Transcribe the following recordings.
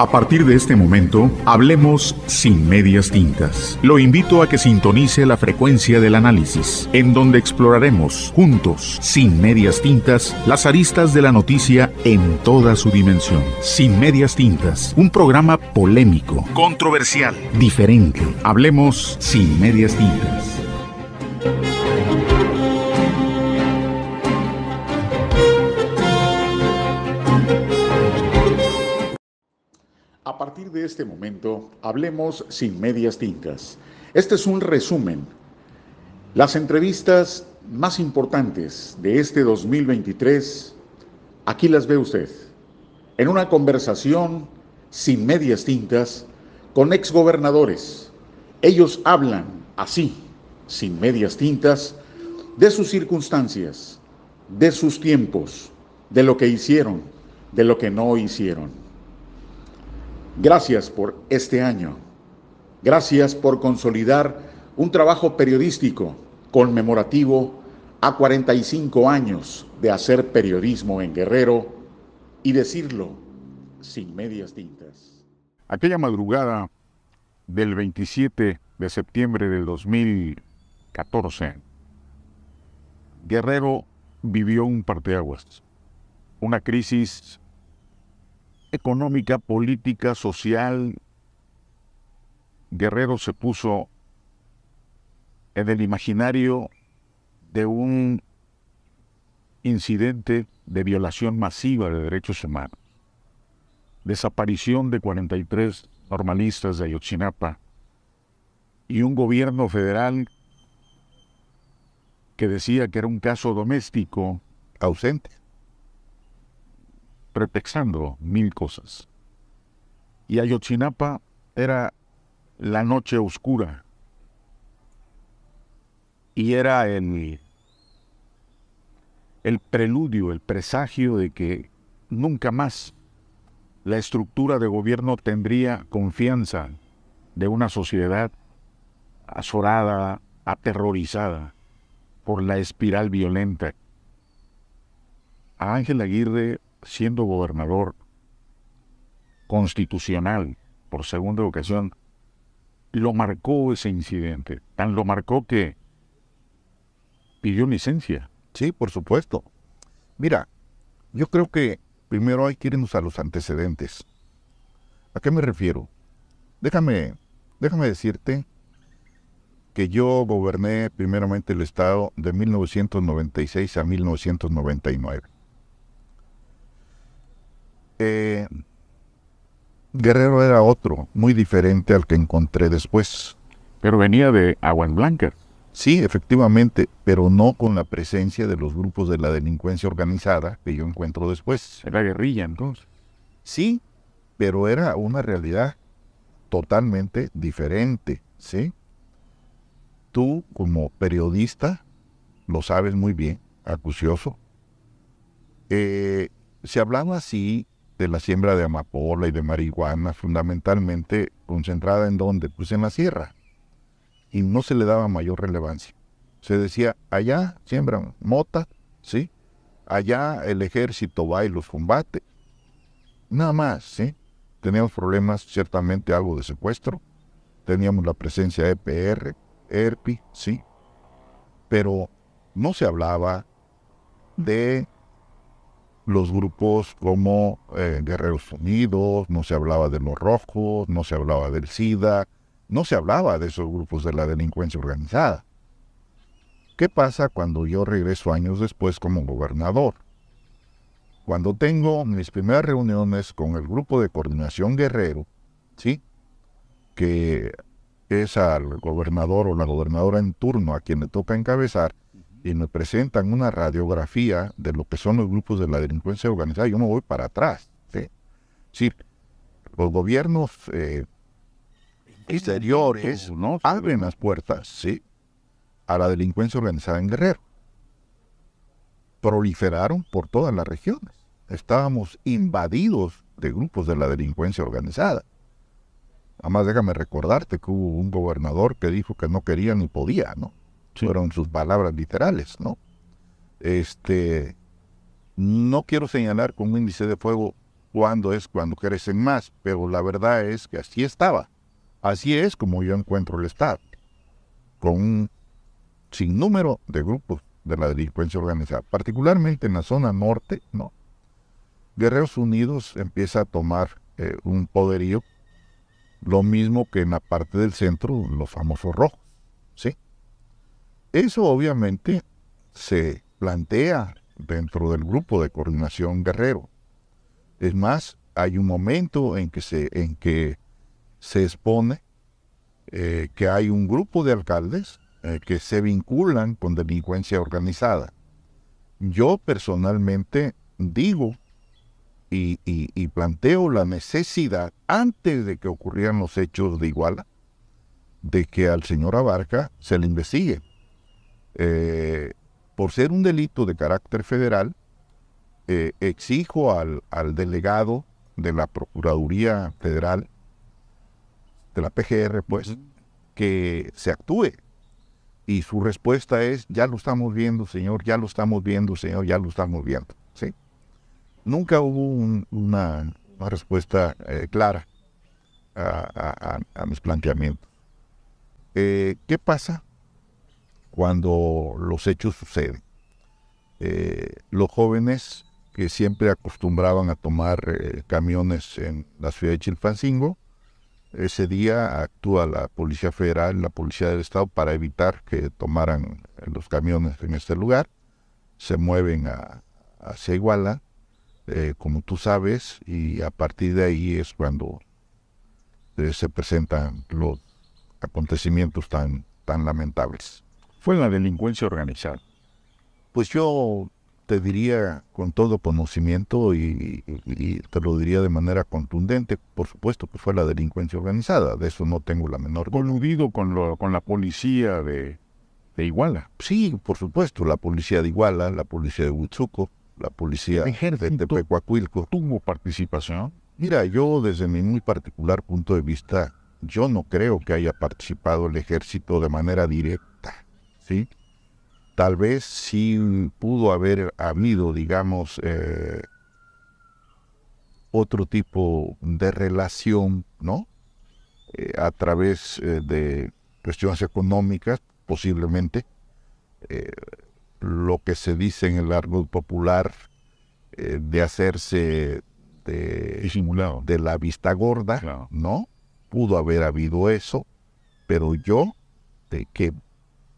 A partir de este momento, hablemos sin medias tintas. Lo invito a que sintonice la frecuencia del análisis, en donde exploraremos juntos, sin medias tintas, las aristas de la noticia en toda su dimensión. Sin medias tintas, un programa polémico, controversial, diferente. Hablemos sin medias tintas. A partir de este momento, hablemos sin medias tintas. Este es un resumen. Las entrevistas más importantes de este 2023, aquí las ve usted. En una conversación sin medias tintas con exgobernadores. Ellos hablan así, sin medias tintas, de sus circunstancias, de sus tiempos, de lo que hicieron, de lo que no hicieron. Gracias por este año. Gracias por consolidar un trabajo periodístico conmemorativo a 45 años de hacer periodismo en Guerrero y decirlo sin medias tintas. Aquella madrugada del 27 de septiembre del 2014, Guerrero vivió un parteaguas, una crisis económica, política, social. Guerrero se puso en el imaginario de un incidente de violación masiva de derechos humanos, desaparición de 43 normalistas de Ayotzinapa y un gobierno federal que decía que era un caso doméstico ausente, pretextando mil cosas. Y Ayotzinapa era la noche oscura y era el preludio, el presagio de que nunca más la estructura de gobierno tendría confianza de una sociedad azorada, aterrorizada por la espiral violenta. A Ángel Aguirre, siendo gobernador constitucional por segunda ocasión, lo marcó ese incidente. Tan lo marcó que pidió licencia. Sí, por supuesto. Mira, yo creo que primero hay que irnos a los antecedentes. ¿A qué me refiero? Déjame decirte que yo goberné primeramente el estado de 1996 a 1999. Guerrero era otro, muy diferente al que encontré después. Pero venía de Aguas Blancas. Sí, efectivamente, pero no con la presencia de los grupos de la delincuencia organizada que yo encuentro después. Era guerrilla entonces. Sí, pero era una realidad totalmente diferente, ¿sí? Tú, como periodista, lo sabes muy bien, acucioso. Se hablaba así de la siembra de amapola y de marihuana, fundamentalmente concentrada en ¿dónde? Pues en la sierra. Y no se le daba mayor relevancia. Se decía, allá siembran mota, ¿sí? Allá el ejército va y los combate. Nada más, ¿sí? Teníamos problemas, ciertamente algo de secuestro. Teníamos la presencia de EPR, ERPI, ¿sí? Pero no se hablaba de los grupos como Guerreros Unidos, no se hablaba de los Rojos, no se hablaba del SIDA, no se hablaba de esos grupos de la delincuencia organizada. ¿Qué pasa cuando yo regreso años después como gobernador? Cuando tengo mis primeras reuniones con el grupo de coordinación Guerrero, ¿sí? Que es al gobernador o la gobernadora en turno a quien le toca encabezar, y me presentan una radiografía de lo que son los grupos de la delincuencia organizada, yo me voy para atrás, ¿sí? Es decir, los gobiernos exteriores abren las puertas, ¿sí?, a la delincuencia organizada en Guerrero. Proliferaron por todas las regiones. Estábamos invadidos de grupos de la delincuencia organizada. Además, déjame recordarte que hubo un gobernador que dijo que no quería ni podía, ¿no? Sí. Fueron sus palabras literales, ¿no? No quiero señalar con un índice de fuego cuándo es cuando crecen más, pero la verdad es que así estaba. Así es como yo encuentro el Estado, con un sinnúmero de grupos de la delincuencia organizada, particularmente en la zona norte, ¿no? Guerreros Unidos empieza a tomar un poderío, lo mismo que en la parte del centro, los famosos rojos, ¿sí? Eso obviamente se plantea dentro del grupo de coordinación Guerrero. Es más, hay un momento en que se expone que hay un grupo de alcaldes que se vinculan con delincuencia organizada. Yo personalmente digo y planteo la necesidad, antes de que ocurrieran los hechos de Iguala, de que al señor Abarca se le investigue. Por ser un delito de carácter federal, exijo al delegado de la Procuraduría Federal, de la PGR, pues, que se actúe. Y su respuesta es: ya lo estamos viendo, señor, ya lo estamos viendo, señor, ya lo estamos viendo, ¿sí? Nunca hubo una respuesta clara a mis planteamientos. ¿Qué pasa cuando los hechos suceden? Los jóvenes que siempre acostumbraban a tomar camiones en la ciudad de Chilpancingo, ese día actúa la Policía Federal, la Policía del Estado, para evitar que tomaran los camiones en este lugar. Se mueven hacia Iguala, como tú sabes, y a partir de ahí es cuando se presentan los acontecimientos tan lamentables. Fue la delincuencia organizada. Pues yo te diría con todo conocimiento y te lo diría de manera contundente, por supuesto que fue la delincuencia organizada, de eso no tengo la menor duda. Coludido con la policía de Iguala. Sí, por supuesto, la policía de Iguala, la policía de Huitzuco, la policía de Tepecuacuilco. ¿Tuvo participación? Mira, yo desde mi muy particular punto de vista, yo no creo que haya participado el ejército de manera directa, ¿sí? Tal vez sí pudo haber habido, digamos, otro tipo de relación, ¿no? A través de cuestiones económicas, posiblemente. Lo que se dice en el argot popular de hacerse disimulado, de la vista gorda, claro, ¿no? Pudo haber habido eso, pero yo, de que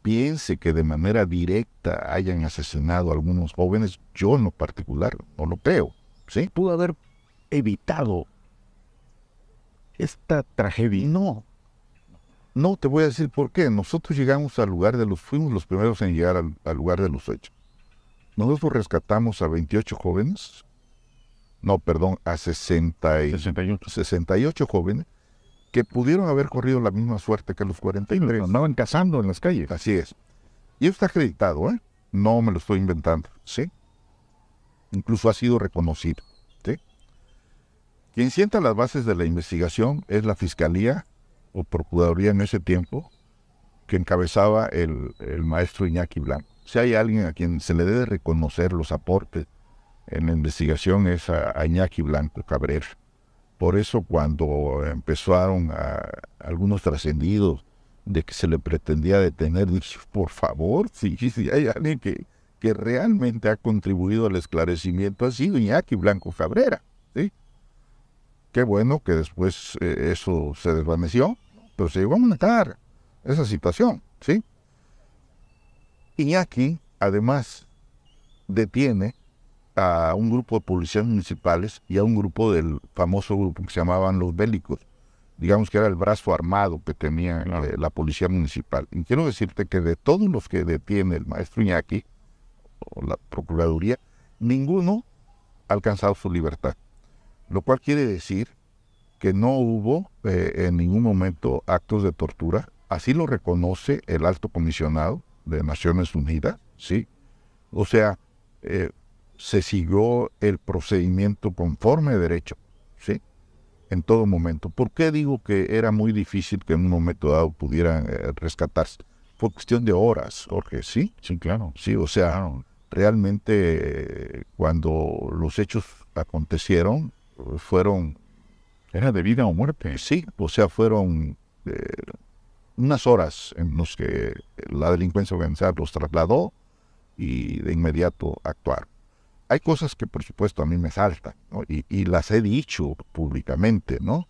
piense que de manera directa hayan asesinado a algunos jóvenes, yo en lo particular no lo creo, ¿sí? ¿Pudo haber evitado esta tragedia? No, te voy a decir por qué. Nosotros llegamos al lugar fuimos los primeros en llegar al lugar de los hechos. Nosotros rescatamos a 28 jóvenes, a 68 jóvenes, que pudieron haber corrido la misma suerte que los 43. Andaban cazando en las calles. Así es. Y eso está acreditado, ¿eh? No me lo estoy inventando, ¿sí? Incluso ha sido reconocido, ¿sí? Quien sienta las bases de la investigación es la Fiscalía o Procuraduría en ese tiempo, que encabezaba el maestro Iñaki Blanco. Si hay alguien a quien se le debe reconocer los aportes en la investigación es a Iñaki Blanco Cabrera. Por eso cuando empezaron algunos trascendidos de que se le pretendía detener, dije, por favor, si hay alguien que realmente ha contribuido al esclarecimiento, ha sido Iñaki Blanco Cabrera, ¿sí? Qué bueno que después eso se desvaneció, pero se llegó a manejar esa situación, ¿sí? Iñaki, además, detiene a un grupo de policías municipales y a un grupo del famoso grupo que se llamaban los bélicos, digamos que era el brazo armado que tenía la policía municipal. Y quiero decirte que de todos los que detiene el maestro Iñaki, o la Procuraduría, ninguno ha alcanzado su libertad, lo cual quiere decir que no hubo en ningún momento actos de tortura. Así lo reconoce el alto comisionado de Naciones Unidas, ¿sí? O sea, se siguió el procedimiento conforme a derecho, ¿sí? En todo momento. ¿Por qué digo que era muy difícil que en un momento dado pudieran rescatarse? Fue cuestión de horas, Jorge, ¿sí? Sí, claro. Sí, o sea, realmente cuando los hechos acontecieron, fueron, Era de vida o muerte. sí, o sea, fueron unas horas en las que la delincuencia organizada los trasladó y de inmediato actuaron. Hay cosas que por supuesto a mí me saltan, ¿no? Y las he dicho públicamente, ¿no?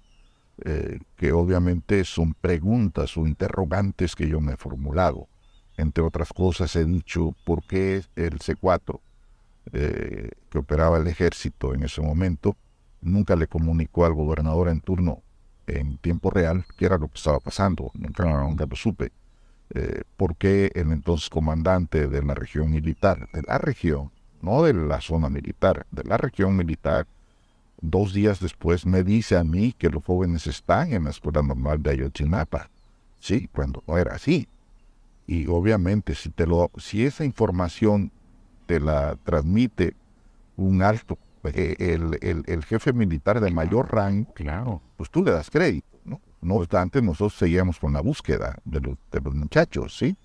Que obviamente son preguntas o interrogantes que yo me he formulado. Entre otras cosas he dicho por qué el C4, que operaba el ejército en ese momento, nunca le comunicó al gobernador en turno en tiempo real qué era lo que estaba pasando. Nunca lo supe. ¿Por qué el entonces comandante de la región militar, de la región, no de la zona militar, de la región militar, 2 días después me dice a mí que los jóvenes están en la escuela normal de Ayotzinapa? Sí, cuando no era así. Y obviamente si esa información te la transmite un alto, el jefe militar de mayor rango, Claro. pues tú le das crédito, ¿no? No obstante, nosotros seguíamos con la búsqueda de los muchachos, ¿sí?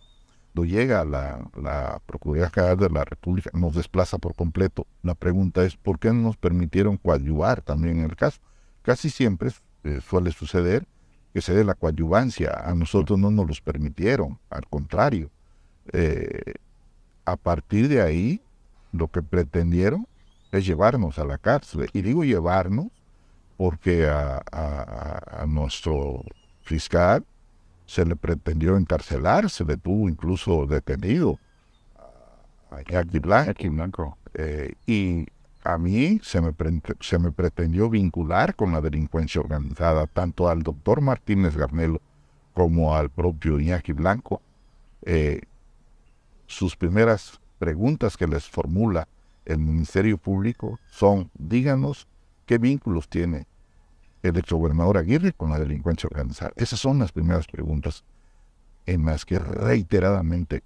Cuando llega la Procuraduría General de la República, nos desplaza por completo. La pregunta es, ¿por qué no nos permitieron coadyuvar también en el caso? Casi siempre suele suceder que se dé la coadyuvancia. A nosotros no nos los permitieron, al contrario. A partir de ahí, lo que pretendieron es llevarnos a la cárcel. Y digo llevarnos porque a nuestro fiscal se le pretendió encarcelar, se le tuvo incluso detenido a Jackie Blanco. Aquí en blanco. Y a mí se me pretendió vincular con la delincuencia organizada, tanto al doctor Martínez Garnelo como al propio Iñaki Blanco. Sus primeras preguntas que les formula el Ministerio Público son: díganos qué vínculos tiene el exgobernador Aguirre con la delincuencia organizada. Esas son las primeras preguntas en las que reiteradamente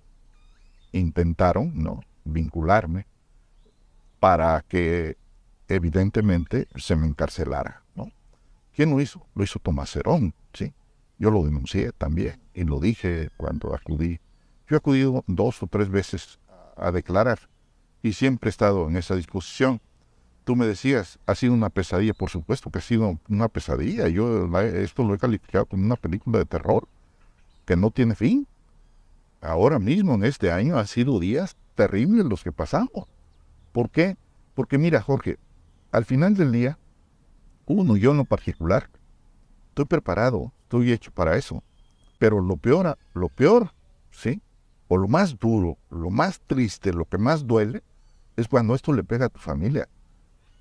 intentaron, ¿no?, vincularme para que evidentemente se me encarcelara, ¿no? ¿Quién lo hizo? Lo hizo Tomás Herón, ¿sí? Yo lo denuncié también y lo dije cuando acudí. Yo he acudido 2 o 3 veces a declarar y siempre he estado en esa disposición. Tú me decías, ha sido una pesadilla. Por supuesto que ha sido una pesadilla. Yo esto lo he calificado como una película de terror que no tiene fin. Ahora mismo, en este año, han sido días terribles los que pasamos. ¿Por qué? Porque mira, Jorge, al final del día, yo en lo particular, estoy preparado, estoy hecho para eso. Pero lo peor, ¿sí? O lo más duro, lo más triste, lo que más duele, es cuando esto le pega a tu familia.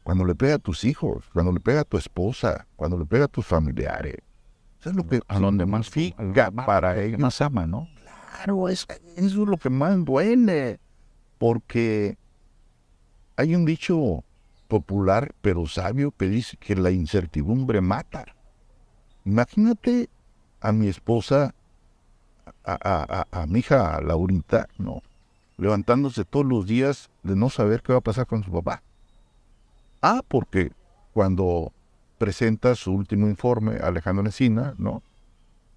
Cuando le pega a tus hijos, cuando le pega a tu esposa, cuando le pega a tus familiares. Eso es lo que A donde más significa para ellos. más ama, ¿no? Claro, eso es lo que más duele. Porque hay un dicho popular, pero sabio, que dice que la incertidumbre mata. Imagínate a mi esposa, a mi hija Laurita, ¿no?, levantándose todos los días de no saber qué va a pasar con su papá. Porque cuando presenta su último informe, Alejandro Encina, ¿no?,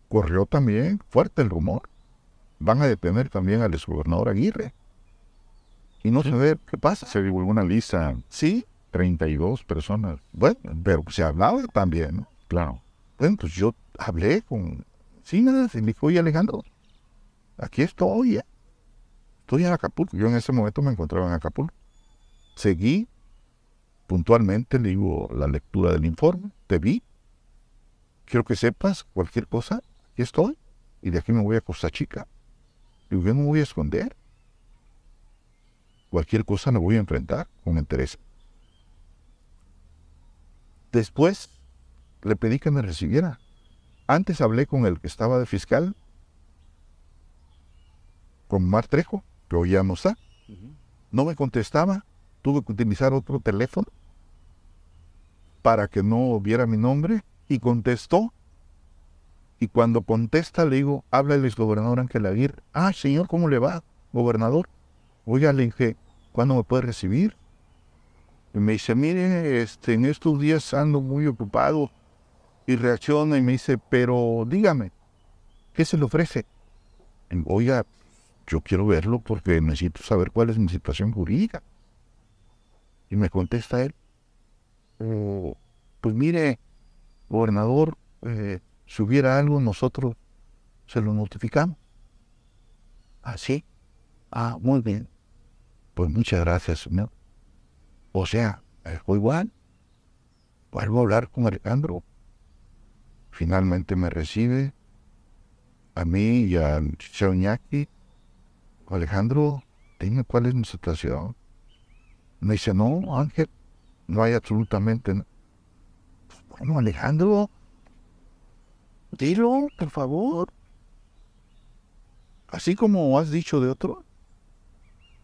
corrió también fuerte el rumor. Van a detener también al exgobernador Aguirre. Y no saber qué pasa. Se divulgó una lista, Sí, 32 personas. bueno, pero se hablaba también, ¿no? Claro. Bueno, pues yo hablé con Encina y le dije: oye, Alejandro, aquí estoy, ya. Estoy en Acapulco. Yo en ese momento me encontraba en Acapulco. Seguí puntualmente, le digo, la lectura del informe. Te vi. Quiero que sepas cualquier cosa. Aquí estoy. Y de aquí me voy a Costa Chica. Digo, yo no me voy a esconder. Cualquier cosa me voy a enfrentar con interés. Después le pedí que me recibiera. Antes hablé con el que estaba de fiscal, con Mar Trejo, que hoy ya no está. No me contestaba. Tuve que utilizar otro teléfono para que no viera mi nombre, y contestó. Y cuando contesta le digo: habla el exgobernador Ángel Aguirre. Señor, ¿cómo le va, gobernador? Oiga, le dije, ¿cuándo me puede recibir? Y me dice: mire, en estos días ando muy ocupado. Y reacciona y me dice: pero dígame, ¿qué se le ofrece? Y digo: oiga, yo quiero verlo porque necesito saber cuál es mi situación jurídica. Y me contesta él: pues mire, gobernador, si hubiera algo, nosotros se lo notificamos. ¿Ah, sí? Ah, muy bien. Pues muchas gracias, señor. O sea, fue igual. Vuelvo a hablar con Alejandro. Finalmente me recibe a mí y al licenciado Iñaki. Alejandro, dime cuál es mi situación. Me dice, no, Ángel, no hay absolutamente nada. Bueno, Alejandro, dilo, por favor. Así como has dicho de otro,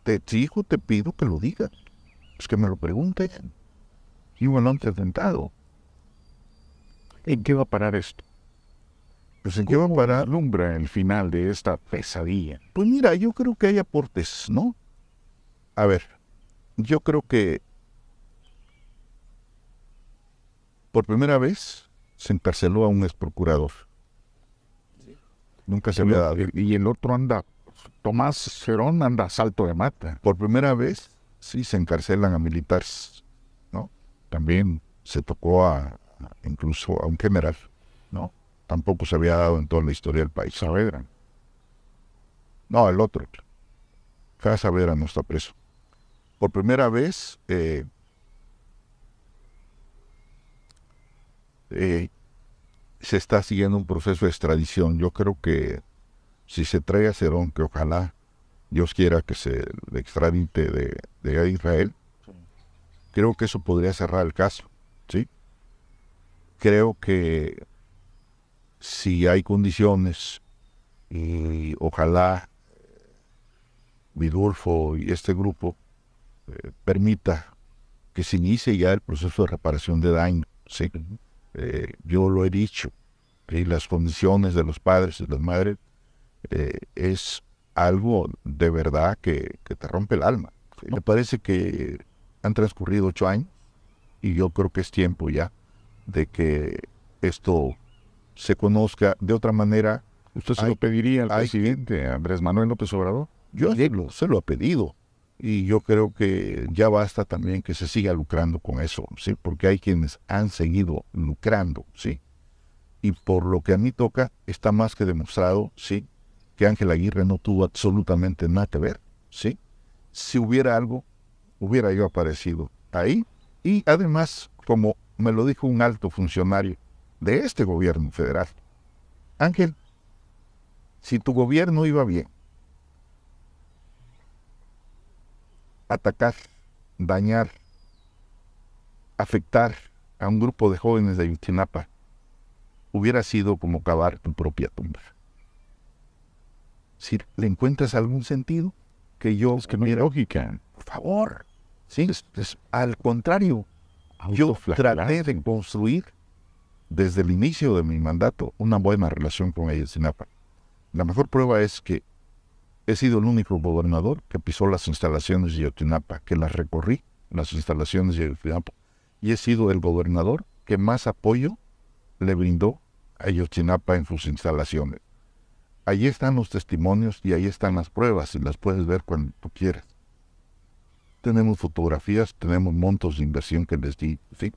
te exijo, te pido que lo digas. Pues que me lo pregunten. Y bueno, antes sentado. ¿En qué va a parar esto? Pues en qué va a ¿Cómo parar. vislumbra el final de esta pesadilla? Pues mira, yo creo que hay aportes, ¿no? A ver, yo creo que por primera vez se encarceló a un ex procurador. Nunca se había dado. Y el otro anda, Tomás Cerón anda a salto de mata. Por primera vez, sí, se encarcelan a militares, ¿no? También se tocó incluso a un general, ¿no? Tampoco se había dado en toda la historia del país. Saavedra. No, el otro. Cada Saavedra no está preso. Por primera vez, se está siguiendo un proceso de extradición. Yo creo que si se trae a Cerón, que ojalá Dios quiera que se le extradite de Israel, creo que eso podría cerrar el caso, ¿sí? Creo que si hay condiciones y ojalá Vidulfo y este grupo permita que se inicie ya el proceso de reparación de daño, ¿sí? Yo lo he dicho, y las condiciones de los padres y las madres es algo de verdad que te rompe el alma. ¿Sí? Me parece que han transcurrido 8 años y yo creo que es tiempo ya de que esto se conozca de otra manera. ¿Usted se lo pediría al presidente Andrés Manuel López Obrador? Yo se lo he pedido. Y yo creo que ya basta también que se siga lucrando con eso, ¿sí? Porque hay quienes han seguido lucrando, ¿sí? Y por lo que a mí toca, está más que demostrado, ¿sí? Que Ángel Aguirre no tuvo absolutamente nada que ver, ¿sí? Si hubiera algo, hubiera yo aparecido ahí. Y además, como me lo dijo un alto funcionario de este gobierno federal, Ángel, si tu gobierno iba bien, atacar, dañar, afectar a un grupo de jóvenes de Ayotzinapa, hubiera sido como cavar tu propia tumba. Si le encuentras algún sentido, que yo... Es que no hay lógica. Por favor. Sí, al contrario, yo traté de construir desde el inicio de mi mandato una buena relación con Ayotzinapa. La mejor prueba es que he sido el único gobernador que pisó las instalaciones de Ayotzinapa, que las recorrí, las instalaciones de Ayotzinapa, y he sido el gobernador que más apoyo le brindó a Ayotzinapa en sus instalaciones. Allí están los testimonios y ahí están las pruebas y las puedes ver cuando tú quieras. Tenemos fotografías, tenemos montos de inversión que les di, ¿sí?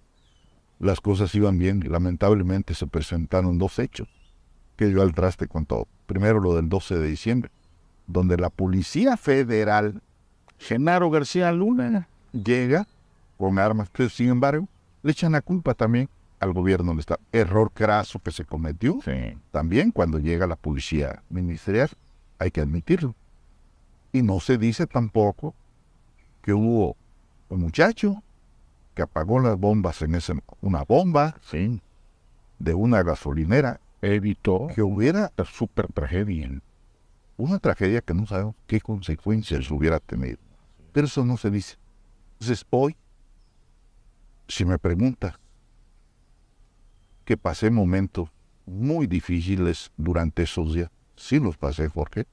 Las cosas iban bien y lamentablemente se presentaron 2 hechos que yo al traste con todo. Primero lo del 12 de diciembre, donde la Policía Federal, Genaro García Luna, llega con armas, pero sin embargo le echan la culpa también al gobierno del Estado. Error craso que se cometió. Sí. También cuando llega la policía ministerial, hay que admitirlo. Y no se dice tampoco que hubo un muchacho que apagó las bombas una bomba, sí, de una gasolinera, evitó que hubiera la super tragedia. Una tragedia que no sabemos qué consecuencias hubiera tenido. Pero eso no se dice. Entonces hoy, si me preguntas, que pasé momentos muy difíciles durante esos días, sí los pasé, Jorge.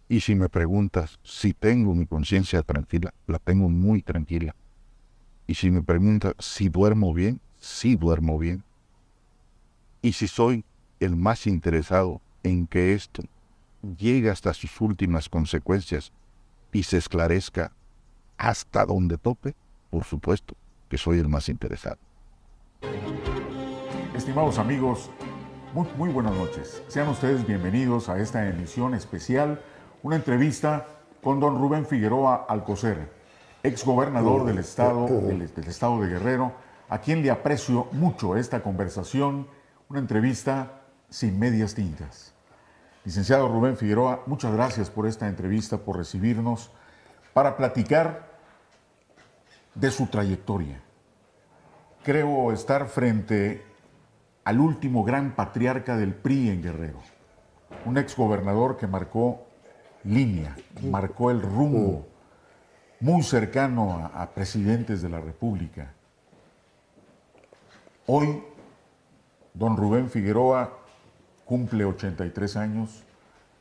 Y si me preguntas si tengo mi conciencia tranquila, la tengo muy tranquila. Y si me preguntas si duermo bien, sí duermo bien. Y si soy el más interesado en que esto llegue hasta sus últimas consecuencias y se esclarezca hasta donde tope, por supuesto que soy el más interesado. Estimados amigos, muy buenas noches. Sean ustedes bienvenidos a esta emisión especial, una entrevista con don Rubén Figueroa Alcocer, exgobernador del estado de Guerrero, a quien le aprecio mucho esta conversación, una entrevista sin medias tintas. Licenciado Rubén Figueroa, muchas gracias por esta entrevista, por recibirnos, para platicar de su trayectoria. Creo estar frente al último gran patriarca del PRI en Guerrero, un exgobernador que marcó línea, marcó el rumbo, muy cercano a presidentes de la República. Hoy, don Rubén Figueroa cumple 83 años,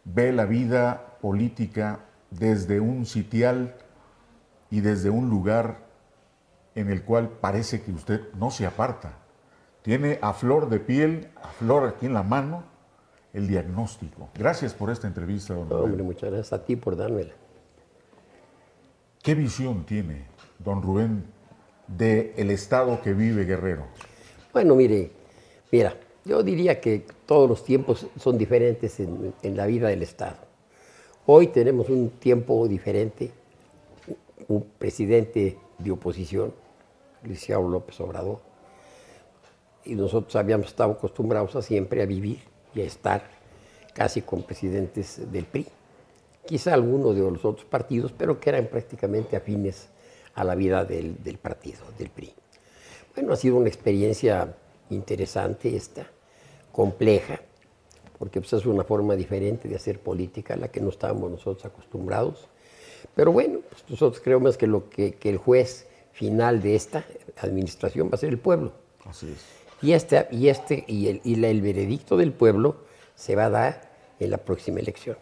ve la vida política desde un sitial y desde un lugar en el cual parece que usted no se aparta. Tiene a flor de piel, a flor aquí en la mano, el diagnóstico. Gracias por esta entrevista, don Rubén. Hombre, muchas gracias a ti por dármela. ¿Qué visión tiene, don Rubén, del estado que vive Guerrero? Bueno, mira, yo diría que todos los tiempos son diferentes en la vida del Estado. Hoy tenemos un tiempo diferente, un presidente de oposición, Luis López Obrador, y nosotros habíamos estado acostumbrados a siempre a vivir y a estar casi con presidentes del PRI, quizá algunos de los otros partidos, pero que eran prácticamente afines a la vida del partido, del PRI. Bueno, ha sido una experiencia interesante esta, compleja, porque pues, es una forma diferente de hacer política a la que no estábamos nosotros acostumbrados. Pero bueno, pues nosotros creemos que el juez final de esta administración va a ser el pueblo. Así es. Y el veredicto del pueblo se va a dar en la próxima elección,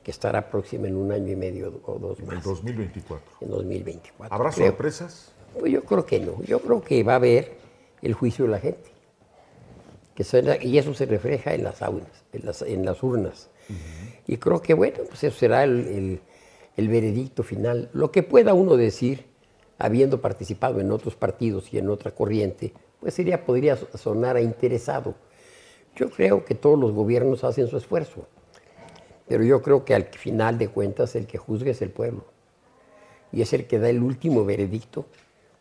que estará próxima en 1 año y medio o 2 más. En 2024. En 2024. ¿Habrá sorpresas? Pues yo creo que no. Yo creo que va a haber el juicio de la gente. Y eso se refleja en las urnas. Y creo que, bueno, pues eso será el veredicto final. Lo que pueda uno decir, habiendo participado en otros partidos y en otra corriente, pues podría sonar a interesado. Yo creo que todos los gobiernos hacen su esfuerzo, pero yo creo que al final de cuentas el que juzga es el pueblo. Y es el que da el último veredicto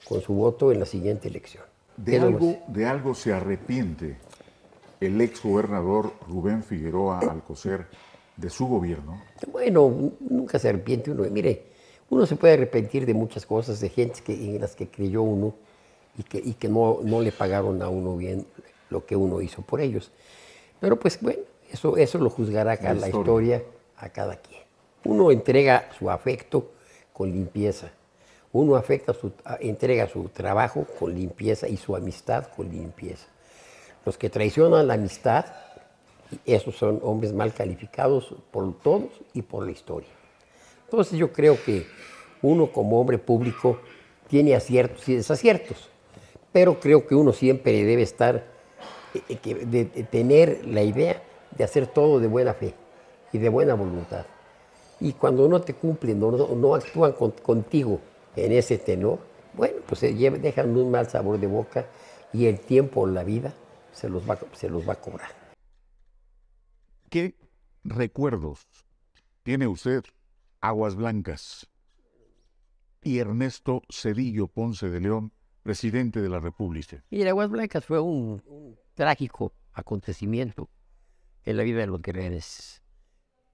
con su voto en la siguiente elección. ¿De algo se arrepiente el exgobernador Rubén Figueroa Alcocer de su gobierno? Bueno, nunca se arrepiente uno. Mire, uno se puede arrepentir de muchas cosas, de gente en las que creyó uno y que no le pagaron a uno bien lo que uno hizo por ellos. Pero pues bueno, eso lo juzgará la historia a cada quien. Uno entrega su afecto con limpieza. Uno entrega su trabajo con limpieza y su amistad con limpieza. Los que traicionan la amistad, esos son hombres mal calificados por todos y por la historia. Entonces yo creo que uno como hombre público tiene aciertos y desaciertos, pero creo que uno siempre debe de tener la idea de hacer todo de buena fe y de buena voluntad. Y cuando no te cumplen, no actúan contigo en ese tenor, bueno, pues dejan un mal sabor de boca y el tiempo, la vida, se los va a cobrar. ¿Qué recuerdos tiene usted, Aguas Blancas, y Ernesto Zedillo Ponce de León, presidente de la República? Mira, Aguas Blancas fue un trágico acontecimiento en la vida de los guerrerenses.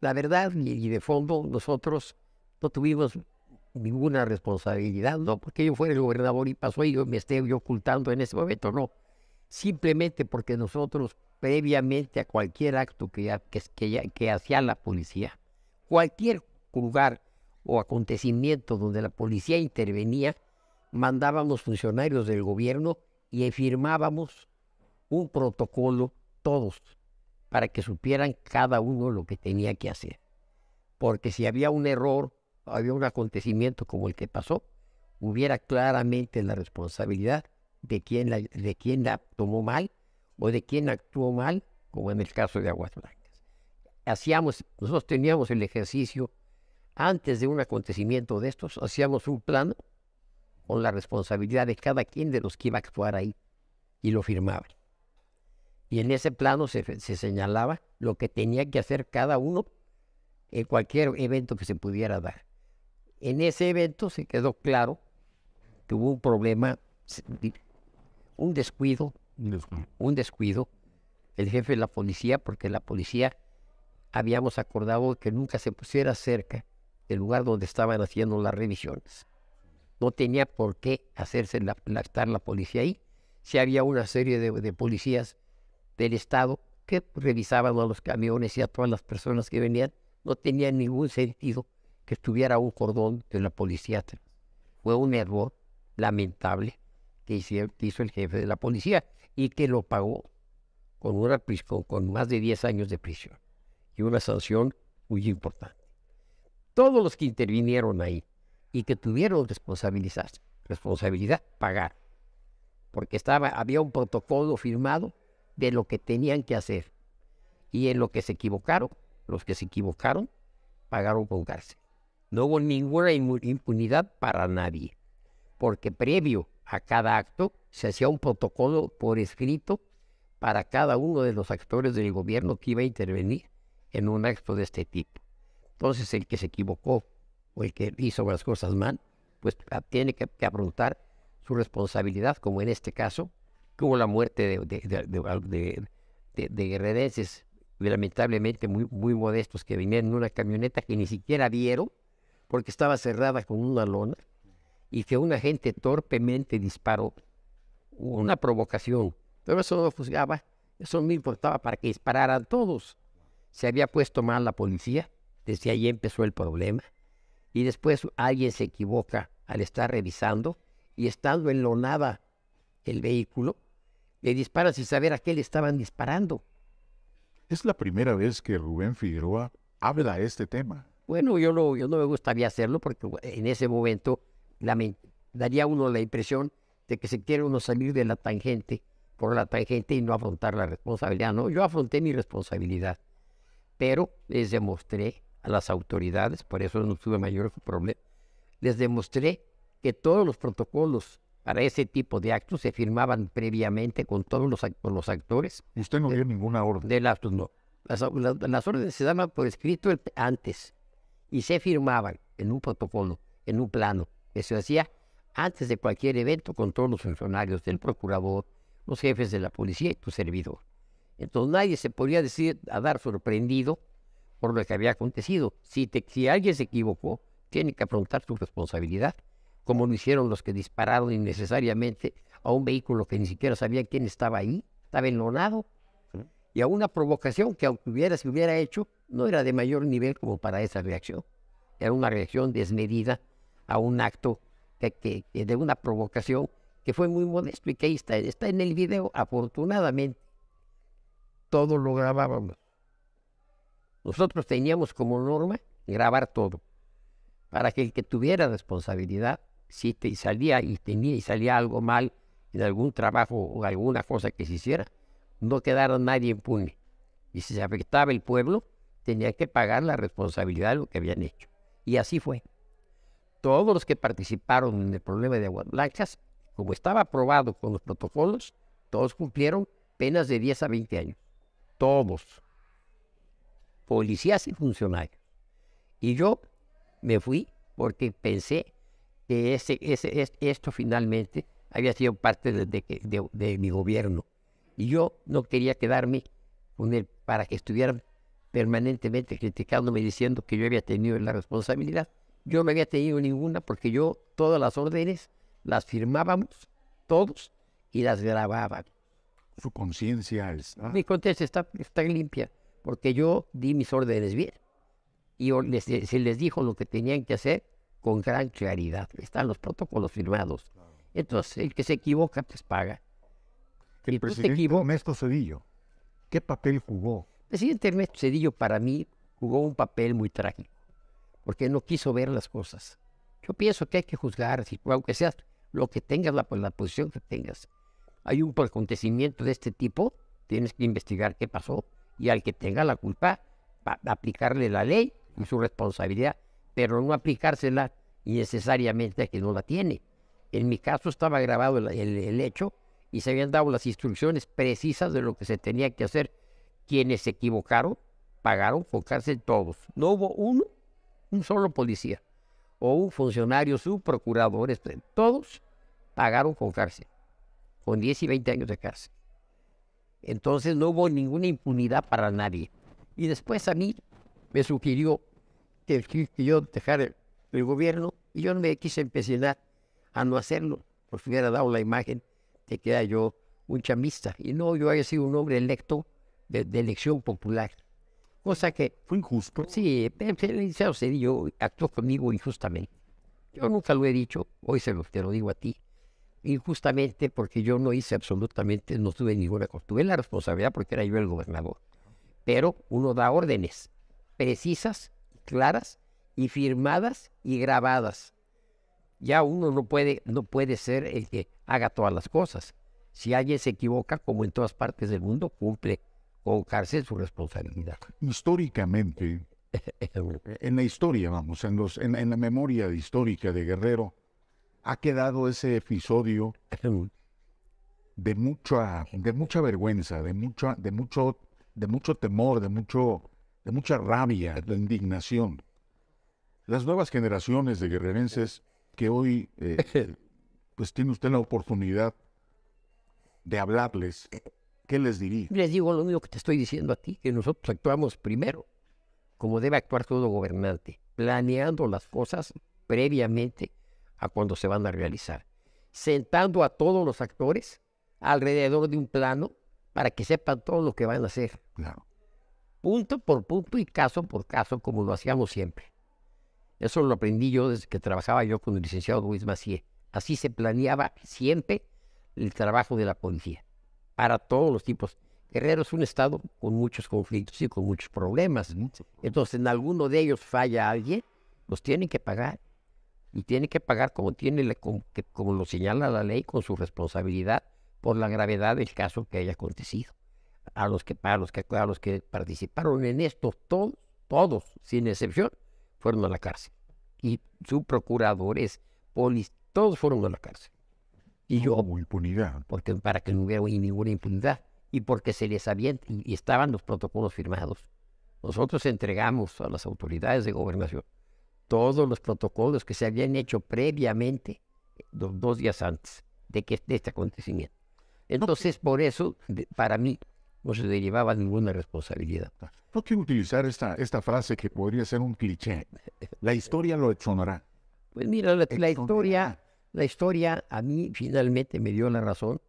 La verdad, y de fondo, nosotros no tuvimos ninguna responsabilidad, no porque yo fuera el gobernador y pasó y yo me esté ocultando en ese momento, no. Simplemente porque nosotros, previamente a cualquier acto que hacía la policía, cualquier lugar o acontecimiento donde la policía intervenía, mandábamos funcionarios del gobierno y firmábamos un protocolo todos para que supieran cada uno lo que tenía que hacer. Porque si había un error, había un acontecimiento como el que pasó, hubiera claramente la responsabilidad de quién la tomó mal o de quién actuó mal, como en el caso de Aguas Blancas. Nosotros teníamos el ejercicio, antes de un acontecimiento de estos, hacíamos un plano con la responsabilidad de cada quien de los que iba a actuar ahí. y lo firmaban. Y en ese plano se señalaba lo que tenía que hacer cada uno en cualquier evento que se pudiera dar. En ese evento se quedó claro que hubo un problema, un descuido, el jefe de la policía, porque la policía habíamos acordado que nunca se pusiera cerca del lugar donde estaban haciendo las revisiones. No tenía por qué hacerse estar la policía ahí. Si había una serie de policías del Estado que revisaban a los camiones y a todas las personas que venían, no tenía ningún sentido que estuviera un cordón de la policía atrás. Fue un error lamentable que hizo el jefe de la policía y que lo pagó con más de 10 años de prisión y una sanción muy importante. Todos los que intervinieron ahí y que tuvieron responsabilidad, pagar, porque había un protocolo firmado de lo que tenían que hacer, y en lo que se equivocaron, los que se equivocaron pagaron con cárcel. No hubo ninguna impunidad para nadie, porque previo a cada acto se hacía un protocolo por escrito para cada uno de los actores del gobierno que iba a intervenir en un acto de este tipo. Entonces el que se equivocó o el que hizo las cosas mal, pues tiene que afrontar su responsabilidad, como en este caso, que hubo la muerte de guerrerenses lamentablemente muy modestos que venían en una camioneta que ni siquiera vieron porque estaba cerrada con una lona y que un agente torpemente disparó. Una provocación, pero eso no juzgaba, eso no importaba para que dispararan todos. Se había puesto mal la policía, desde ahí empezó el problema, y después alguien se equivoca al estar revisando y estando enlonada el vehículo, le disparan sin saber a qué le estaban disparando. Es la primera vez que Rubén Figueroa habla de este tema. Bueno, yo no me gustaría hacerlo porque en ese momento daría uno la impresión de que se quiere uno salir de la tangente, por la tangente y no afrontar la responsabilidad. No, yo afronté mi responsabilidad, pero les demostré a las autoridades, por eso no tuve mayor problema, les demostré que todos los protocolos para ese tipo de actos se firmaban previamente con todos los actores. Usted no dio ninguna orden. Del acto, no. Las órdenes se daban por escrito antes y se firmaban en un protocolo, en un plano, que se hacía antes de cualquier evento con todos los funcionarios, del procurador, los jefes de la policía y tu servidor. Entonces nadie se podía dar sorprendido por lo que había acontecido. Si alguien se equivocó, tiene que afrontar su responsabilidad, como lo hicieron los que dispararon innecesariamente a un vehículo que ni siquiera sabían quién estaba ahí, estaba enlonado, y a una provocación que aunque se hubiera hecho, no era de mayor nivel como para esa reacción. Era una reacción desmedida a un acto de una provocación que fue muy modesto y que ahí está en el video. Afortunadamente, todo lo grabábamos. Nosotros teníamos como norma grabar todo, para que el que tuviera responsabilidad, si salía algo mal en algún trabajo o alguna cosa que se hiciera, no quedara nadie impune. Y si se afectaba el pueblo, tenía que pagar la responsabilidad de lo que habían hecho. Y así fue. Todos los que participaron en el problema de Aguas Blancas, como estaba aprobado con los protocolos, todos cumplieron penas de 10 a 20 años. Todos. Policías y funcionarios. Y yo me fui porque pensé que esto finalmente había sido parte de mi gobierno. Y yo no quería quedarme con él para que estuvieran permanentemente criticándome diciendo que yo había tenido la responsabilidad. Yo no había tenido ninguna porque yo todas las órdenes las firmábamos todos y las grabábamos. Su conciencia está... Mi conciencia está limpia porque yo di mis órdenes bien. Y se les dijo lo que tenían que hacer con gran claridad. Están los protocolos firmados. Entonces, el que se equivoca, pues paga. El presidente Ernesto Zedillo, ¿qué papel jugó? El presidente Ernesto Zedillo para mí jugó un papel muy trágico, porque no quiso ver las cosas. Yo pienso que hay que juzgar, aunque seas lo que tengas, la posición que tengas. Hay un acontecimiento de este tipo, tienes que investigar qué pasó, y al que tenga la culpa, aplicarle la ley y su responsabilidad, pero no aplicársela innecesariamente a quien no la tiene. En mi caso estaba grabado el hecho y se habían dado las instrucciones precisas de lo que se tenía que hacer. Quienes se equivocaron, pagaron con cárcel todos. No hubo un solo policía o un funcionario, subprocuradores, todos pagaron con cárcel, con 10 y 20 años de cárcel. Entonces no hubo ninguna impunidad para nadie. Y después a mí me sugirió que yo dejara el gobierno y yo no me quise empecinar a no hacerlo, porque hubiera dado la imagen de que era yo un chamista. Y no, yo había sido un hombre electo de elección popular. Cosa que, Fue injusto. sí, el licenciado Cedillo actuó conmigo injustamente. Yo nunca lo he dicho, hoy te lo digo a ti, injustamente porque yo no hice absolutamente, no tuve ninguna cosa. Tuve la responsabilidad porque era yo el gobernador. Pero uno da órdenes precisas, claras y firmadas y grabadas. Ya uno no puede ser el que haga todas las cosas. Si alguien se equivoca, como en todas partes del mundo, cumple con cárcel su responsabilidad. Históricamente, en la historia, vamos, en la memoria histórica de Guerrero, ha quedado ese episodio de mucha vergüenza, de mucho temor, de mucha rabia, de indignación. Las nuevas generaciones de guerrerenses que hoy, pues tiene usted la oportunidad de hablarles, ¿qué les diría? Les digo lo mismo que te estoy diciendo a ti, que nosotros actuamos primero, como debe actuar todo gobernante, planeando las cosas previamente a cuando se van a realizar, sentando a todos los actores alrededor de un plano para que sepan todo lo que van a hacer, Claro. punto por punto y caso por caso, como lo hacíamos siempre. Eso lo aprendí yo desde que trabajaba yo con el licenciado Luis Macié. Así se planeaba siempre el trabajo de la policía, para todos los tipos. Guerrero es un estado con muchos conflictos y con muchos problemas. Entonces, en alguno de ellos falla alguien, los tienen que pagar. Y tienen que pagar como lo señala la ley, con su responsabilidad por la gravedad del caso que haya acontecido. A los que participaron en esto, todos, sin excepción, fueron a la cárcel. Y subprocuradores, todos fueron a la cárcel. Y yo, Como impunidad. para que no hubiera ninguna impunidad, y porque se les habían, y estaban los protocolos firmados. Nosotros entregamos a las autoridades de gobernación todos los protocolos que se habían hecho previamente, 2 días antes de este acontecimiento. Entonces, por eso, para mí, no se derivaba ninguna responsabilidad. No quiero utilizar esta frase que podría ser un cliché. La historia lo exonará. Pues mira, la historia a mí finalmente me dio la razón,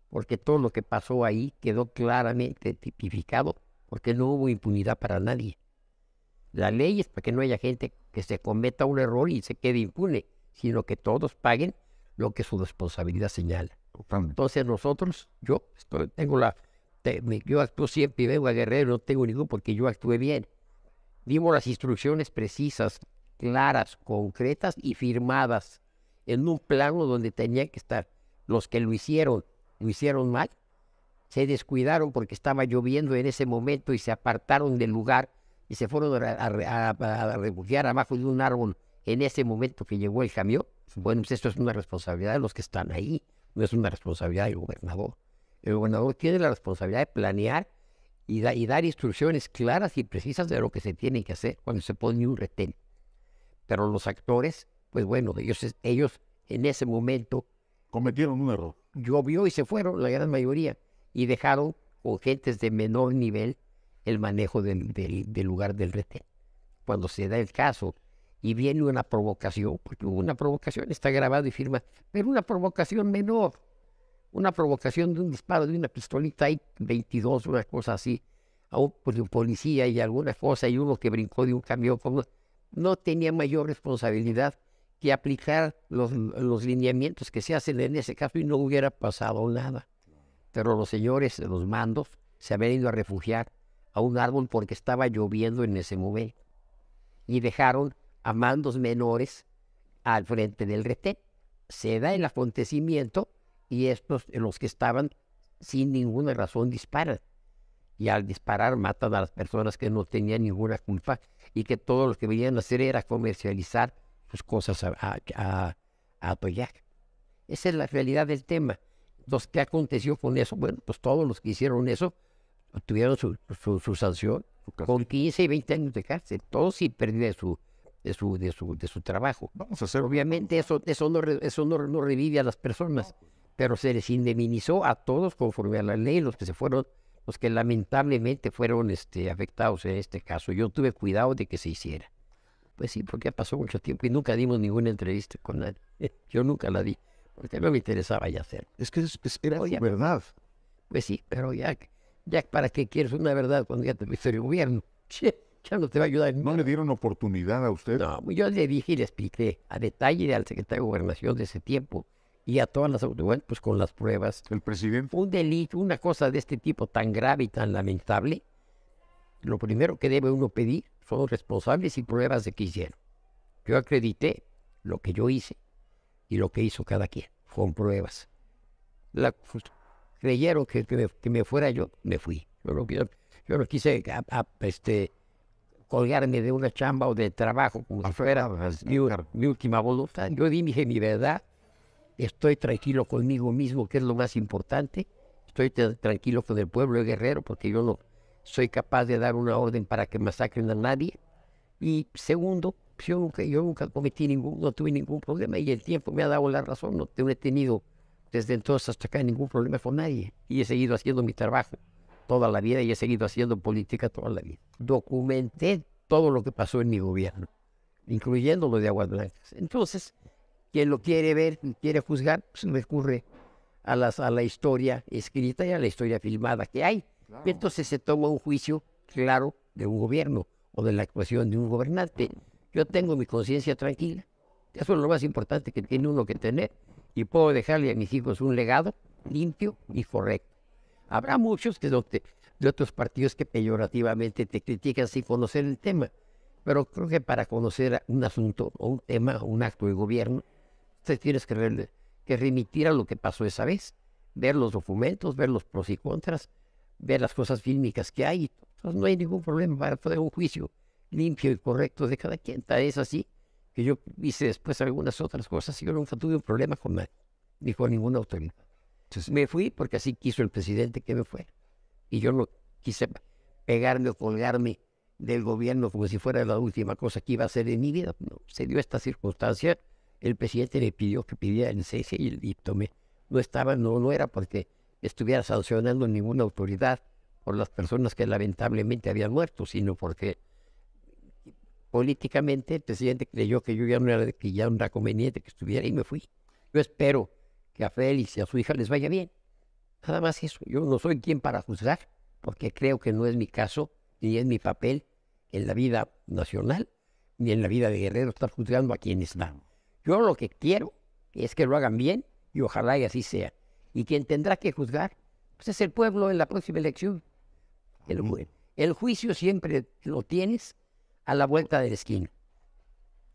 porque todo lo que pasó ahí quedó claramente tipificado, porque no hubo impunidad para nadie. La ley es para que no haya gente que se cometa un error y se quede impune, sino que todos paguen lo que su responsabilidad señala. Totalmente. Entonces nosotros, yo actúo siempre y vengo a Guerrero, no tengo ningún, porque yo actué bien. Dimos las instrucciones precisas, claras, concretas y firmadas en un plano donde tenían que estar. Los que lo hicieron mal, se descuidaron porque estaba lloviendo en ese momento y se apartaron del lugar y se fueron a refugiar abajo de un árbol en ese momento que llegó el camión. Bueno, pues esto es una responsabilidad de los que están ahí, no es una responsabilidad del gobernador. El gobernador tiene la responsabilidad de planear y dar instrucciones claras y precisas de lo que se tiene que hacer cuando se pone un retén. Pero los actores, pues bueno, ellos en ese momento Cometieron un error. llovió y se fueron, la gran mayoría, y dejaron con gentes de menor nivel el manejo del lugar del retén. Cuando se da el caso y viene una provocación, porque hubo una provocación, está grabado y firma, pero una provocación menor, una provocación de un disparo de una pistolita ahí, 22, una cosa así, a un policía y alguna cosa, y uno que brincó de un camión, no tenía mayor responsabilidad que aplicar los lineamientos que se hacen en ese caso y no hubiera pasado nada. Pero los señores de los mandos se habían ido a refugiar a un árbol porque estaba lloviendo en ese momento y dejaron a mandos menores al frente del retén. Se da el acontecimiento y estos, los que estaban sin ninguna razón, disparan. Y al disparar matan a las personas que no tenían ninguna culpa y que todo lo que venían a hacer era comercializar sus cosas a Atoyac. Esa es la realidad del tema. Entonces, ¿qué aconteció con eso? Bueno, pues todos los que hicieron eso tuvieron su sanción con 15 y 20 años de cárcel, todos sin pérdida de su trabajo. Vamos a hacer... Obviamente eso no revive a las personas, pero se les indemnizó a todos conforme a la ley, los que lamentablemente fueron afectados en este caso. Yo tuve cuidado de que se hiciera. Pues sí, porque pasó mucho tiempo y nunca dimos ninguna entrevista con nadie. Yo nunca la di, porque no me interesaba ya hacer. Es que era verdad. Pues sí, pero ya ¿para qué quieres una verdad cuando ya te viste el gobierno? Ya no te va a ayudar. ¿No le dieron oportunidad a usted? No, yo le dije y le expliqué a detalle al secretario de Gobernación de ese tiempo y a todas las autoridades, pues con las pruebas. El presidente. Un delito, una cosa de este tipo tan grave y tan lamentable, lo primero que debe uno pedir son responsables y pruebas de que hicieron. Yo acredité lo que yo hice y lo que hizo cada quien, con pruebas. Creyeron que me fuera yo, me fui. Yo no quise colgarme de una chamba o de trabajo como si fuera mi última voluntad. Yo dije mi verdad, estoy tranquilo conmigo mismo, que es lo más importante. Estoy tranquilo con el pueblo de Guerrero porque yo no soy capaz de dar una orden para que masacren a nadie. Y segundo, yo nunca no tuve ningún problema y el tiempo me ha dado la razón. No he tenido desde entonces hasta acá ningún problema con nadie y he seguido haciendo mi trabajo toda la vida y he seguido haciendo política toda la vida. Documenté todo lo que pasó en mi gobierno, incluyendo lo de Aguas Blancas. Entonces, quien lo quiere ver, quiere juzgar, pues recurre a la historia escrita y a la historia filmada que hay. Claro. Y entonces se toma un juicio claro de un gobierno o de la actuación de un gobernante. Yo tengo mi conciencia tranquila. Eso es lo más importante que tiene uno que tener. Y puedo dejarle a mis hijos un legado limpio y correcto. Habrá muchos de otros partidos que peyorativamente te critican sin conocer el tema. Pero creo que para conocer un asunto o un tema o un acto de gobierno, te tienes que remitir a lo que pasó esa vez. Ver los documentos, ver los pros y contras, ver las cosas fílmicas que hay. Entonces no hay ningún problema para poner un juicio limpio y correcto de cada quien. Tal es así que yo hice después algunas otras cosas y yo nunca tuve un problema con nadie, ni con ninguna autoridad. Entonces, me fui porque así quiso el presidente que me fuera. Y yo no quise pegarme o colgarme del gobierno como si fuera la última cosa que iba a hacer en mi vida. No, se dio esta circunstancia, el presidente me pidió que pidiera el cese y tomé. No era porque estuviera sancionando ninguna autoridad por las personas que lamentablemente habían muerto, sino porque políticamente el presidente creyó que yo ya no era conveniente que estuviera y me fui. Yo espero que a Félix y a su hija les vaya bien. Nada más eso. Yo no soy quien para juzgar, porque creo que no es mi caso, ni es mi papel en la vida nacional, ni en la vida de Guerrero estar juzgando a quien está. Yo lo que quiero es que lo hagan bien y ojalá y así sea. Y quien tendrá que juzgar, pues es el pueblo en la próxima elección. El juicio siempre lo tienes a la vuelta de la esquina,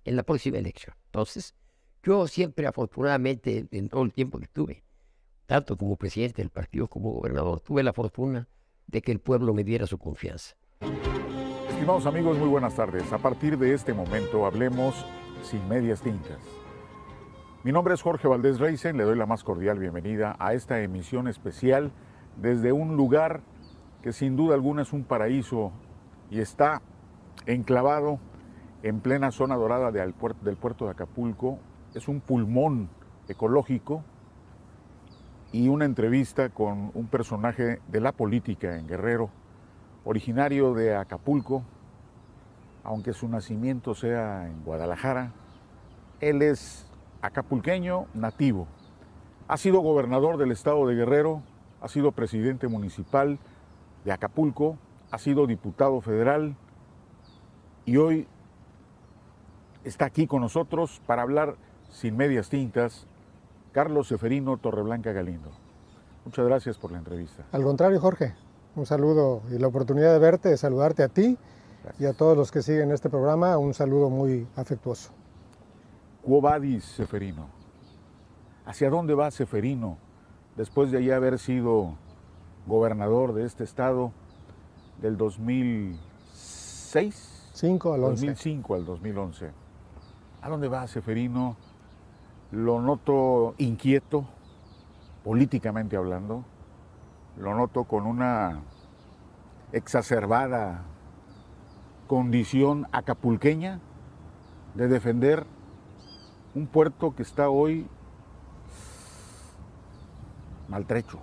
en la próxima elección. Entonces, yo siempre, afortunadamente, en todo el tiempo que tuve, tanto como presidente del partido como gobernador, tuve la fortuna de que el pueblo me diera su confianza. Estimados amigos, muy buenas tardes. A partir de este momento hablemos sin medias tintas. Mi nombre es Jorge Valdés Reisen, le doy la más cordial bienvenida a esta emisión especial desde un lugar que sin duda alguna es un paraíso y está enclavado en plena zona dorada del puerto de Acapulco. Es un pulmón ecológico y una entrevista con un personaje de la política en Guerrero, originario de Acapulco, aunque su nacimiento sea en Guadalajara. Él es acapulqueño nativo. Ha sido gobernador del estado de Guerrero, ha sido presidente municipal de Acapulco, ha sido diputado federal y hoy está aquí con nosotros para hablar sin medias tintas, Carlos Ceferino Torreblanca Galindo. Muchas gracias por la entrevista. Al contrario, Jorge, un saludo y la oportunidad de verte, de saludarte a ti. Gracias. Y a todos los que siguen este programa, un saludo muy afectuoso. Quo vadis, Ceferino? ¿Hacia dónde va Ceferino después de ya haber sido gobernador de este estado del 2006? 2005 al 2011. ¿A dónde va Ceferino? Lo noto inquieto, políticamente hablando, lo noto con una exacerbada condición acapulqueña de defender un puerto que está hoy maltrecho.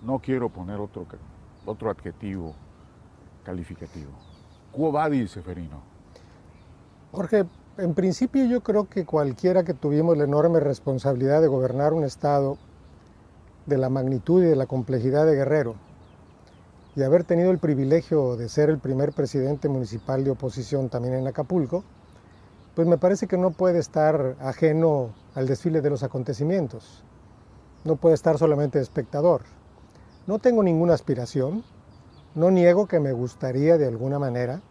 No quiero poner otro adjetivo calificativo. ¿Quo vadis, Seferino? Jorge, en principio yo creo que cualquiera que tuvimos la enorme responsabilidad de gobernar un estado de la magnitud y de la complejidad de Guerrero y haber tenido el privilegio de ser el primer presidente municipal de oposición también en Acapulco, pues me parece que no puede estar ajeno al desfile de los acontecimientos. No puede estar solamente de espectador. No tengo ninguna aspiración, no niego que me gustaría de alguna manera,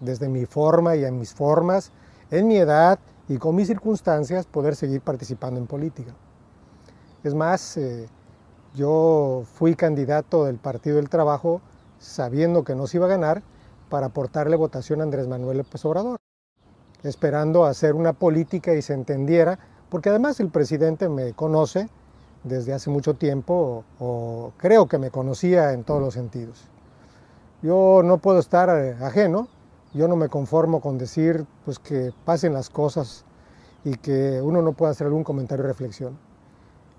desde mi forma y en mis formas, en mi edad y con mis circunstancias, poder seguir participando en política. Es más, yo fui candidato del Partido del Trabajo sabiendo que no se iba a ganar para aportarle votación a Andrés Manuel López Obrador, esperando hacer una política y se entendiera, porque además el presidente me conoce desde hace mucho tiempo, o creo que me conocía en todos los sentidos. Yo no puedo estar ajeno, yo no me conformo con decir pues, que pasen las cosas y que uno no pueda hacer algún comentario o reflexión.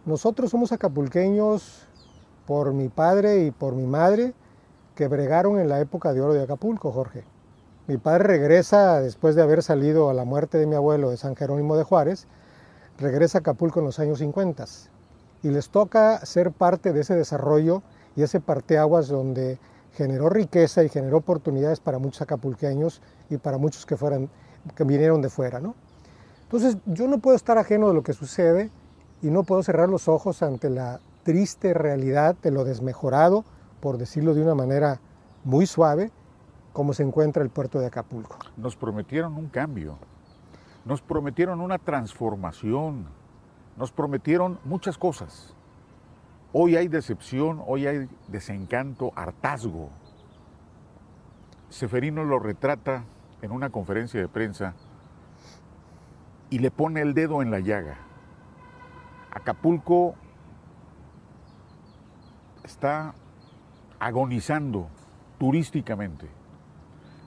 Nosotros somos acapulqueños por mi padre y por mi madre que bregaron en la época de oro de Acapulco, Jorge. Mi padre regresa, después de haber salido a la muerte de mi abuelo de San Jerónimo de Juárez, regresa a Acapulco en los años 50 y les toca ser parte de ese desarrollo y ese parteaguas donde generó riqueza y generó oportunidades para muchos acapulqueños y para muchos que vinieron de fuera, ¿no? Entonces, yo no puedo estar ajeno de lo que sucede y no puedo cerrar los ojos ante la triste realidad de lo desmejorado, por decirlo de una manera muy suave, como se encuentra el puerto de Acapulco. Nos prometieron un cambio, nos prometieron una transformación, nos prometieron muchas cosas. Hoy hay decepción, hoy hay desencanto, hartazgo. Seferino lo retrata en una conferencia de prensa y le pone el dedo en la llaga. Acapulco está agonizando turísticamente.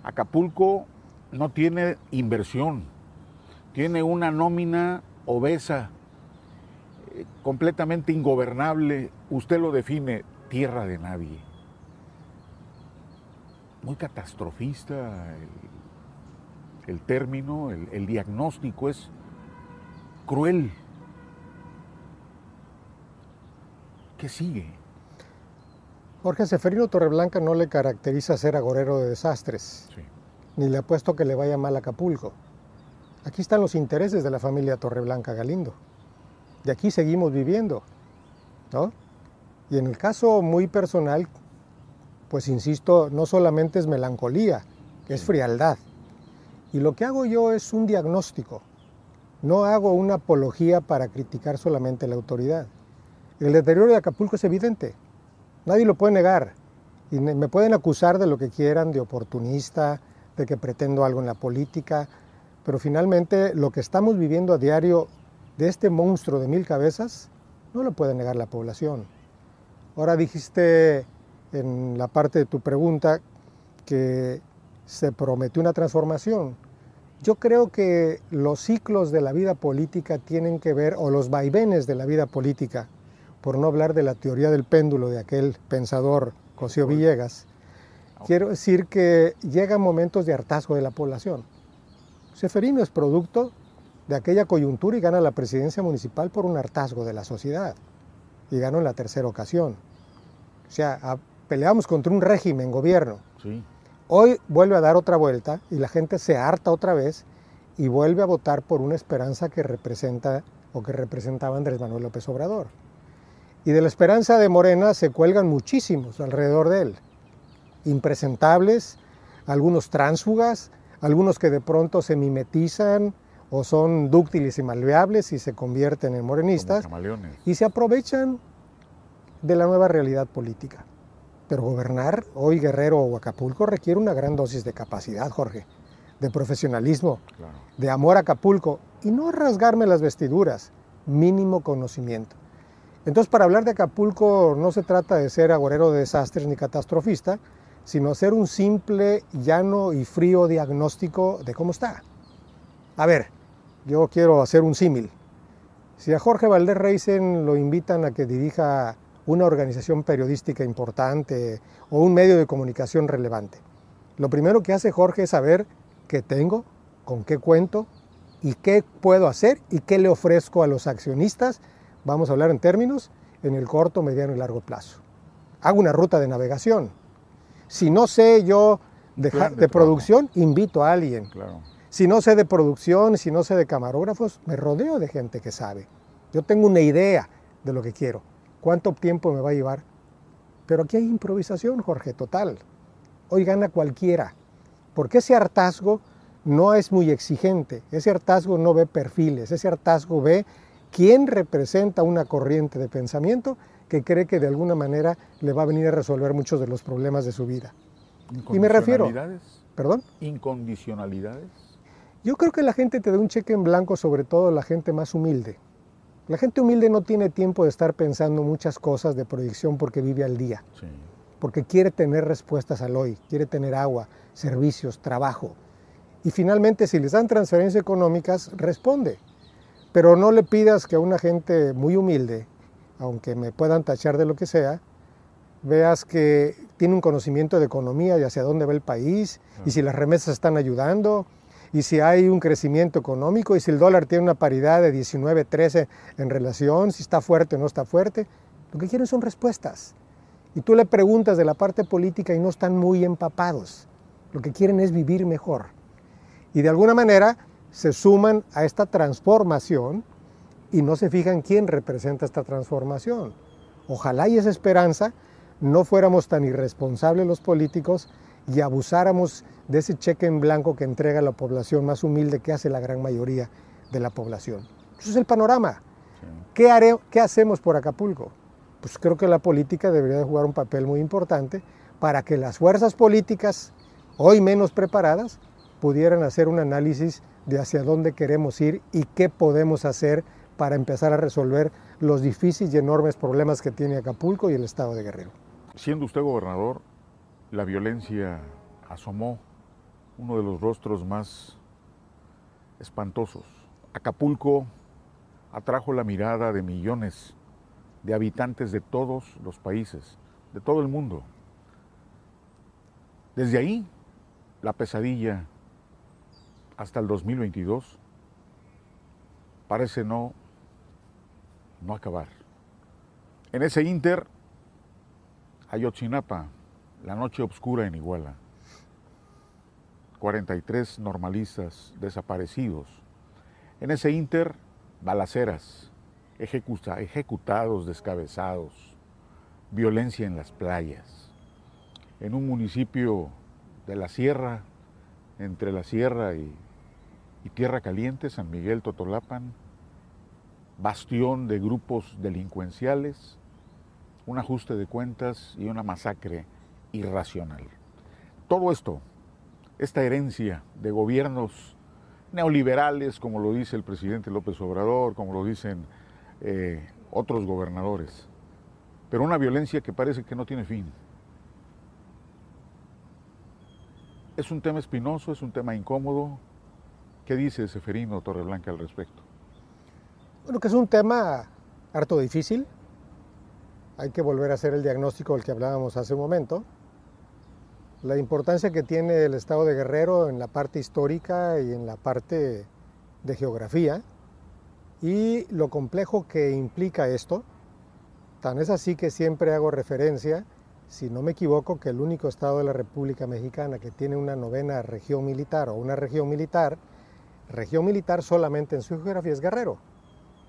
Acapulco no tiene inversión, tiene una nómina obesa, completamente ingobernable. Usted lo define, tierra de nadie. Muy catastrofista el término, el diagnóstico es cruel. ¿Qué sigue? Jorge, Seferino Torreblanca no le caracteriza ser agorero de desastres, sí, ni le apuesto que le vaya mal a Acapulco. Aquí están los intereses de la familia Torreblanca Galindo. De aquí seguimos viviendo, ¿no? Y en el caso muy personal, pues insisto, no solamente es melancolía, es frialdad. Y lo que hago yo es un diagnóstico. No hago una apología para criticar solamente la autoridad. El deterioro de Acapulco es evidente. Nadie lo puede negar. Y me pueden acusar de lo que quieran, de oportunista, de que pretendo algo en la política, pero finalmente lo que estamos viviendo a diario de este monstruo de 1000 cabezas, no lo puede negar la población. Ahora dijiste en la parte de tu pregunta que se prometió una transformación. Yo creo que los ciclos de la vida política tienen que ver, o los vaivenes de la vida política, por no hablar de la teoría del péndulo de aquel pensador Cosío Villegas, quiero decir que llegan momentos de hartazgo de la población. Seferino es producto de aquella coyuntura y gana la presidencia municipal por un hartazgo de la sociedad. Y ganó en la tercera ocasión. O sea, peleamos contra un régimen, gobierno. Sí. Hoy vuelve a dar otra vuelta y la gente se harta otra vez y vuelve a votar por una esperanza que representa o que representaba Andrés Manuel López Obrador. Y de la esperanza de Morena se cuelgan muchísimos alrededor de él. Impresentables, algunos tránsfugas, algunos que de pronto se mimetizan o son dúctiles y malleables y se convierten en morenistas y se aprovechan de la nueva realidad política. Pero gobernar hoy Guerrero o Acapulco requiere una gran dosis de capacidad, Jorge, de profesionalismo, claro, de amor a Acapulco y no rasgarme las vestiduras, mínimo conocimiento. Entonces, para hablar de Acapulco no se trata de ser agorero de desastres ni catastrofista, sino hacer un simple, llano y frío diagnóstico de cómo está. A ver, yo quiero hacer un símil. Si a Jorge Valdés Reisen lo invitan a que dirija una organización periodística importante o un medio de comunicación relevante, lo primero que hace Jorge es saber qué tengo, con qué cuento y qué puedo hacer y qué le ofrezco a los accionistas, vamos a hablar en términos, en el corto, mediano y largo plazo. Hago una ruta de navegación. Si no sé yo de producción, invito a alguien. Claro. Si no sé de producción, si no sé de camarógrafos, me rodeo de gente que sabe. Yo tengo una idea de lo que quiero. ¿Cuánto tiempo me va a llevar? Pero aquí hay improvisación, Jorge, total. Hoy gana cualquiera. Porque ese hartazgo no es muy exigente. Ese hartazgo no ve perfiles. Ese hartazgo ve quién representa una corriente de pensamiento que cree que de alguna manera le va a venir a resolver muchos de los problemas de su vida. Y me refiero... ¿Perdón? ¿Incondicionalidades? Yo creo que la gente te da un cheque en blanco, sobre todo la gente más humilde. La gente humilde no tiene tiempo de estar pensando muchas cosas de proyección porque vive al día. Sí. Porque quiere tener respuestas al hoy, quiere tener agua, servicios, trabajo. Y finalmente, si les dan transferencias económicas, responde. Pero no le pidas que a una gente muy humilde, aunque me puedan tachar de lo que sea, veas que tiene un conocimiento de economía y hacia dónde va el país, y si las remesas están ayudando, y si hay un crecimiento económico, y si el dólar tiene una paridad de 19-13 en relación, si está fuerte o no está fuerte. Lo que quieren son respuestas. Y tú le preguntas de la parte política y no están muy empapados. Lo que quieren es vivir mejor. Y de alguna manera se suman a esta transformación y no se fijan quién representa esta transformación. Ojalá y esa esperanza no fuéramos tan irresponsables los políticos y abusáramos de ese cheque en blanco que entrega la población más humilde que hace la gran mayoría de la población. Eso es el panorama. Sí. ¿Qué hacemos por Acapulco? Pues creo que la política debería de jugar un papel muy importante para que las fuerzas políticas, hoy menos preparadas, pudieran hacer un análisis de hacia dónde queremos ir y qué podemos hacer para empezar a resolver los difíciles y enormes problemas que tiene Acapulco y el estado de Guerrero. Siendo usted gobernador, la violencia asomó uno de los rostros más espantosos. Acapulco atrajo la mirada de millones de habitantes de todos los países, de todo el mundo. Desde ahí, la pesadilla hasta el 2022 parece no acabar. En ese ínter, Ayotzinapa, la noche oscura en Iguala, 43 normalistas desaparecidos. En ese ínter, balaceras, ejecutados, descabezados, violencia en las playas. En un municipio de la sierra, entre la sierra y Tierra Caliente, San Miguel Totolapan, bastión de grupos delincuenciales, un ajuste de cuentas y una masacre irracional. Todo esto, esta herencia de gobiernos neoliberales, como lo dice el presidente López Obrador, como lo dicen otros gobernadores, pero una violencia que parece que no tiene fin. Es un tema espinoso, es un tema incómodo. ¿Qué dice Seferino Torreblanca al respecto? Bueno, que es un tema harto difícil. Hay que volver a hacer el diagnóstico del que hablábamos hace un momento. La importancia que tiene el estado de Guerrero en la parte histórica y en la parte de geografía y lo complejo que implica esto. Tan es así que siempre hago referencia, si no me equivoco, que el único estado de la República Mexicana que tiene una 9ª región militar o una región militar solamente en su geografía es Guerrero,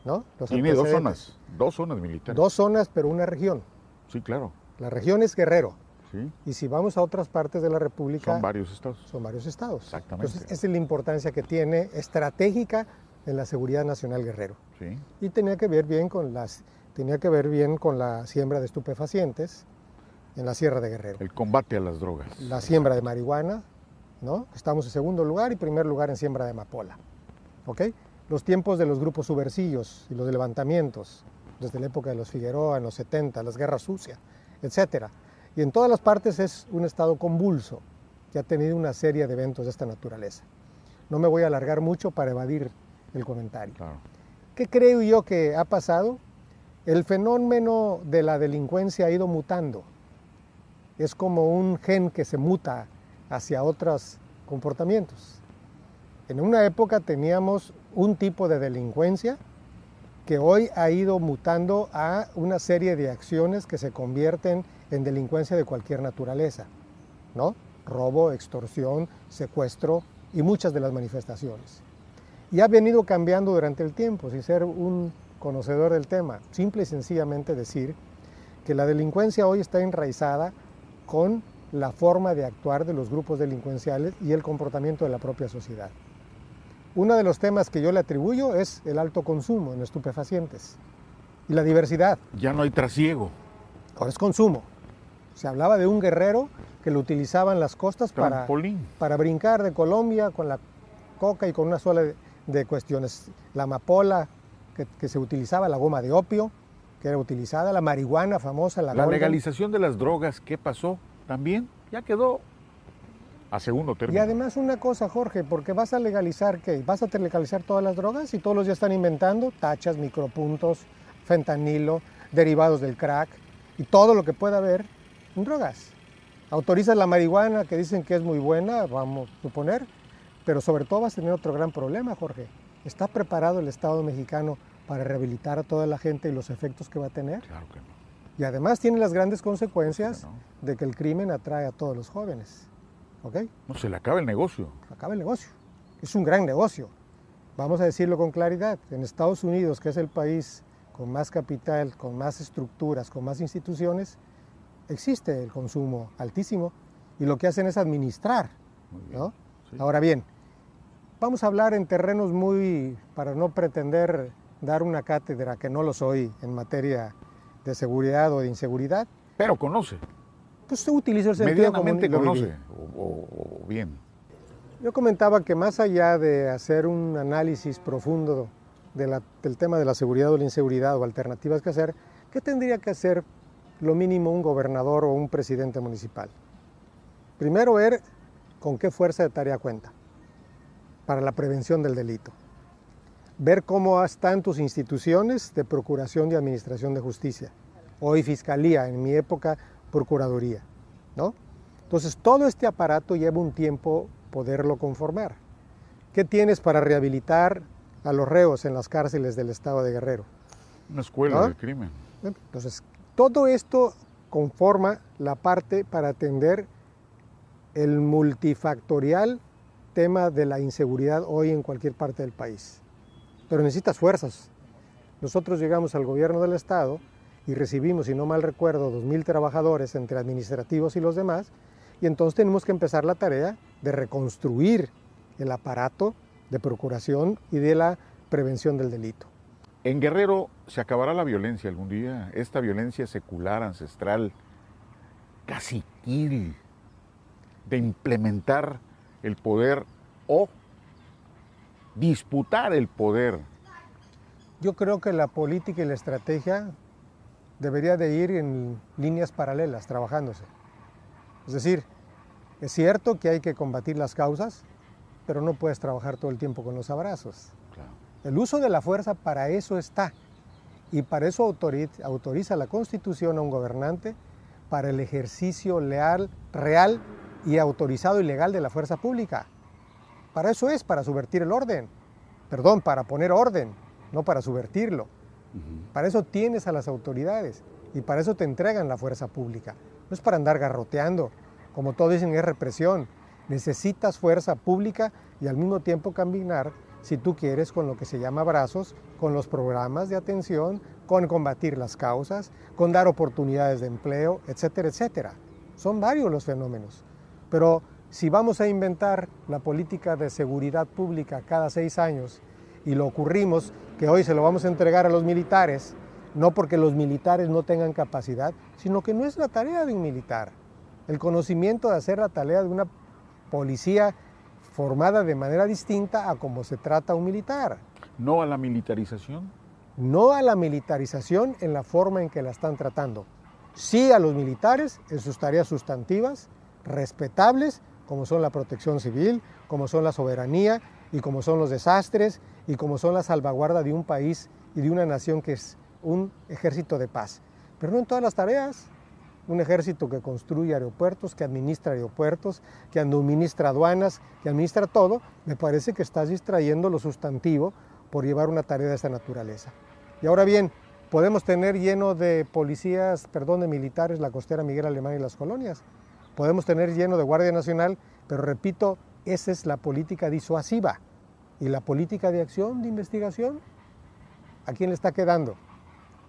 ¿no? Tiene dos zonas militares. 2 zonas, pero una región. Sí, claro. La región es Guerrero. Sí. Y si vamos a otras partes de la República... Son varios estados. Son varios estados. Exactamente. Entonces, esa es la importancia que tiene estratégica en la seguridad nacional Guerrero. Sí. Y tenía que ver bien con la siembra de estupefacientes en la Sierra de Guerrero. El combate a las drogas. La siembra de marihuana, ¿no? Estamos en segundo lugar y primer lugar en siembra de amapola. ¿Ok? Los tiempos de los grupos subversivos y los levantamientos, desde la época de los Figueroa, en los 70, las guerras sucias, etc. Y en todas las partes es un estado convulso, que ha tenido una serie de eventos de esta naturaleza. No me voy a alargar mucho para evadir el comentario. Claro. ¿Qué creo yo que ha pasado? El fenómeno de la delincuencia ha ido mutando. Es como un gen que se muta hacia otros comportamientos. En una época teníamos un tipo de delincuencia que hoy ha ido mutando a una serie de acciones que se convierten en delincuencia de cualquier naturaleza, ¿no? Robo, extorsión, secuestro y muchas de las manifestaciones. Y ha venido cambiando durante el tiempo, sin ser un conocedor del tema. Simple y sencillamente decir que la delincuencia hoy está enraizada con la forma de actuar de los grupos delincuenciales y el comportamiento de la propia sociedad. Uno de los temas que yo le atribuyo es el alto consumo en estupefacientes y la diversidad. Ya no hay trasiego. Ahora es consumo. Se hablaba de un guerrero que lo utilizaban las costas para brincar de Colombia con la coca y con una sola de cuestiones. La amapola que se utilizaba, la goma de opio que era utilizada, la marihuana famosa, la Golden. Legalización de las drogas, ¿qué pasó? También ya quedó a segundo término. Y además una cosa, Jorge, porque vas a legalizar, ¿qué? ¿Vas a legalizar todas las drogas? Y todos los días están inventando tachas, micropuntos, fentanilo, derivados del crack y todo lo que pueda haber en drogas. Autorizas la marihuana, que dicen que es muy buena, vamos a suponer, pero sobre todo vas a tener otro gran problema, Jorge. ¿Está preparado el Estado mexicano para rehabilitar a toda la gente y los efectos que va a tener? Claro que no. Y además tiene las grandes consecuencias de que el crimen atrae a todos los jóvenes. ¿Ok? No, se le acaba el negocio. Se acaba el negocio. Es un gran negocio. Vamos a decirlo con claridad. En Estados Unidos, que es el país con más capital, con más estructuras, con más instituciones, existe el consumo altísimo y lo que hacen es administrar, ¿no? Sí. Ahora bien, vamos a hablar en terrenos para no pretender dar una cátedra, que no lo soy en materia de seguridad o de inseguridad. Pero conoce. Pues se utiliza el sentido común. Medianamente conoce, o bien. Yo comentaba que más allá de hacer un análisis profundo del tema de la seguridad o la inseguridad o alternativas que hacer, ¿qué tendría que hacer lo mínimo un gobernador o un presidente municipal? Primero, ver con qué fuerza de tarea cuenta para la prevención del delito. Ver cómo están tus instituciones de procuración y administración de justicia. Hoy fiscalía, en mi época procuraduría, ¿no? Entonces todo este aparato lleva un tiempo poderlo conformar. ¿Qué tienes para rehabilitar a los reos en las cárceles del estado de Guerrero? Una escuela de crimen. Entonces todo esto conforma la parte para atender el multifactorial tema de la inseguridad hoy en cualquier parte del país. Pero necesitas fuerzas. Nosotros llegamos al gobierno del estado y recibimos, si no mal recuerdo, 2,000 trabajadores entre administrativos y los demás, y entonces tenemos que empezar la tarea de reconstruir el aparato de procuración y de la prevención del delito. En Guerrero se acabará la violencia algún día, esta violencia secular, ancestral, caciquil, de implementar el poder o disputar el poder. Yo creo que la política y la estrategia debería de ir en líneas paralelas, trabajándose. Es decir, es cierto que hay que combatir las causas, pero no puedes trabajar todo el tiempo con los abrazos. Claro. El uso de la fuerza para eso está, y para eso autoriza la Constitución a un gobernante para el ejercicio leal, real y autorizado y legal de la fuerza pública. Para eso es, para subvertir el orden. Perdón, para poner orden, no para subvertirlo. Para eso tienes a las autoridades y para eso te entregan la fuerza pública. No es para andar garroteando, como todos dicen, es represión. Necesitas fuerza pública y al mismo tiempo combinar, si tú quieres, con lo que se llama abrazos, con los programas de atención, con combatir las causas, con dar oportunidades de empleo, etcétera, etcétera. Son varios los fenómenos. Pero si vamos a inventar la política de seguridad pública cada 6 años y lo ocurrimos que hoy se lo vamos a entregar a los militares, no porque los militares no tengan capacidad, sino que no es la tarea de un militar. El conocimiento de hacer la tarea de una policía formada de manera distinta a como se trata un militar. ¿No a la militarización? no a la militarización en la forma en que la están tratando. Sí a los militares en sus tareas sustantivas, respetables, como son la protección civil, como son la soberanía y como son los desastres y como son la salvaguarda de un país y de una nación que es un ejército de paz. Pero no en todas las tareas. Un ejército que construye aeropuertos, que administra aeropuertos, que administra aduanas, que administra todo, me parece que estás distrayendo lo sustantivo por llevar una tarea de esta naturaleza. Y ahora bien, podemos tener lleno de policías, de militares, la costera Miguel Alemán y las colonias. Podemos tener lleno de Guardia Nacional, pero repito, esa es la política disuasiva. ¿Y la política de acción, de investigación? ¿A quién le está quedando?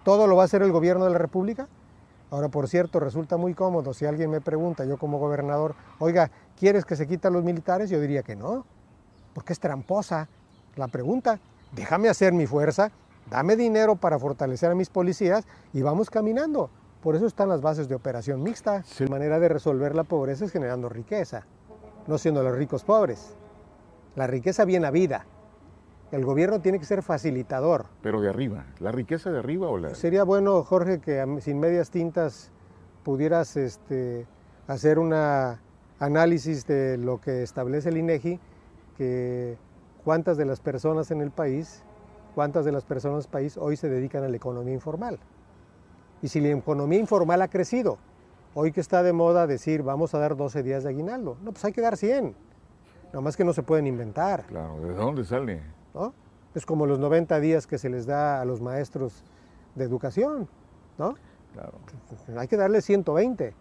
¿Todo lo va a hacer el gobierno de la República? Ahora, por cierto, resulta muy cómodo si alguien me pregunta, yo como gobernador, oiga, ¿quieres que se quiten los militares? Yo diría que no, porque es tramposa la pregunta. Déjame hacer mi fuerza, dame dinero para fortalecer a mis policías y vamos caminando. Por eso están las bases de operación mixta. Sí. La manera de resolver la pobreza es generando riqueza, no siendo los ricos pobres. La riqueza bien habida. El gobierno tiene que ser facilitador. Pero de arriba, ¿la riqueza de arriba o la...? Sería bueno, Jorge, que sin medias tintas pudieras hacer un análisis de lo que establece el INEGI, que cuántas de las personas en el país hoy se dedican a la economía informal. Y si la economía informal ha crecido, hoy que está de moda decir vamos a dar 12 días de aguinaldo, no, pues hay que dar 100, nomás que no se pueden inventar. Claro, ¿de dónde sale? ¿No? Es como los 90 días que se les da a los maestros de educación, ¿no? Claro. Hay que darle 120.